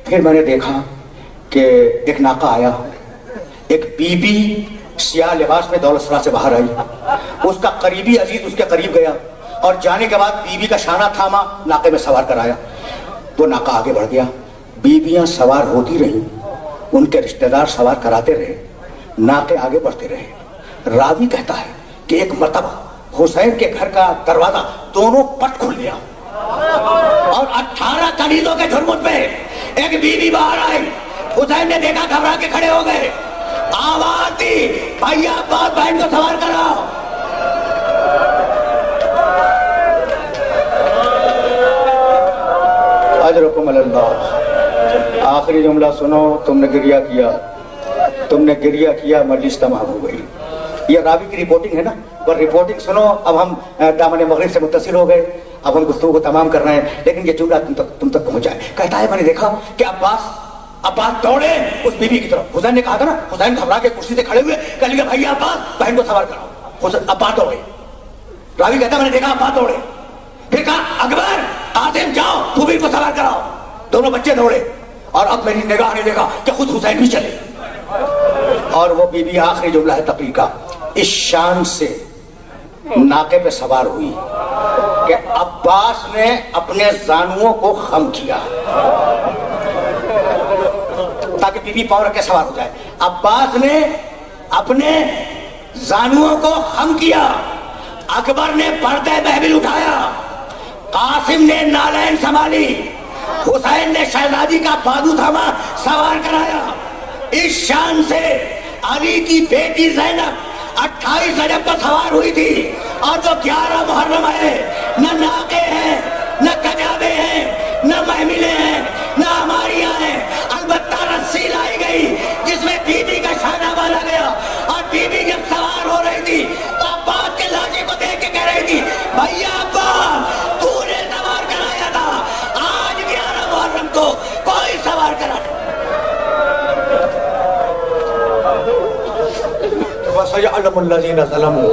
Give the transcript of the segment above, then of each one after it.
پھر میں نے دیکھا کہ ایک ناقہ آیا، ایک بی بی سیاہ لباس میں دولت سرا سے باہر آئی، اس کا قریبی عزیز اس کے قریب گیا اور جانے کے بعد بی بی کا شانہ تھاما، ناقے میں سوار کرایا۔ وہ ناقہ آگے بڑھ گیا، بیویاں سوار ہوتی رہیں، ان کے رشتہ دار سوار کراتے رہے، ناقے آگے بڑھتے رہے۔ راوی کہتا ہے کہ ایک مرتبہ حسین کے گھر کا دروازہ دونوں پٹ کھل گیا اور 18 کنیزوں کے جھرمٹ میں ایک بیوی باہر آئی۔ حسین نے دیکھا، گھبرا کے کھڑے ہو گئے، آواز دی، بھائی عباس بہن کو سوار کراؤ۔ اجرکم اللہ۔ آخری جملہ سنو، تم نے گریہ کیا، تم نے گریہ کیا، مجلس تمام ہو گئی۔ یہ راوی کی رپورٹنگ ہے نا، پر رپورٹنگ سنو۔ اب ہم دامن مغرب سے متصل ہو گئے، اب ہم گفتگو کو تمام کر رہے ہیں، لیکن یہ جملہ تم تک پہنچ جائے۔ کہتا ہے میں نے دیکھا کہ عباس دوڑے اس بیوی کی طرف۔ حسین نے کہا تھا نا، حسین گھبرا کے کرسی سے کھڑے ہوئے، کہنے لگے بھائی عباس بہن کو سوار کراؤ۔ عباس دوڑے، راوی کہتا ہے میں نے دیکھا عباس دوڑے، پھر کہا اکبر قاسم جاؤ پھوپھی کو سوار کراؤ۔ دونوں بچے دوڑے اور اب میری نگاہ نے دیکھا کہ خود حسین بھی چلے، اور وہ بی بی آخری جملہ ہے تقریر کا، اس شان سے ناقے پہ سوار ہوئی کہ عباس نے اپنے زانوؤں کو خم کیا تاکہ بی بی پاؤں رکھ کے سوار ہو جائے۔ عباس نے اپنے زانوؤں کو خم کیا، اکبر نے پردہ محفل اٹھایا، قاسم نے نالین سنبھالی، حسین نے شہزادی کا بازو تھاما، سوار کرایا۔ اس شان سے علی کی بیٹی زینب 28 رجب کو سوار ہوئی تھی، اور جو 11 محرم ہے، نہ ناقے ہیں، نہ کجابے ہیں، نہ محملیں ہیں، نہ ہماریاں ہیں، البتہ رسی لائی گئی جس میں بی بی کا شانہ بالا گیا، اور بی بی جب سوار ہو رہی تھی تو عباس کے لاٹھی کو دیکھ کے کہہ رہی تھی بھیا عباس تو نے سوار کرایا تھا، آج 11 محرم کو کوئی سوار کرا۔ وَسَيَعْلَمُ الَّذِينَ ظَلَمُوا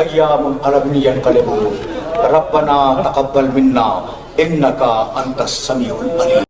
أَيَّ مُنْقَلَبٍ يَنْقَلِبُونَ رَبَّنَا تَقَبَّلْ مِنَّا إِنَّكَ أَنْتَ السَّمِيعُ الْعَلِيمُ۔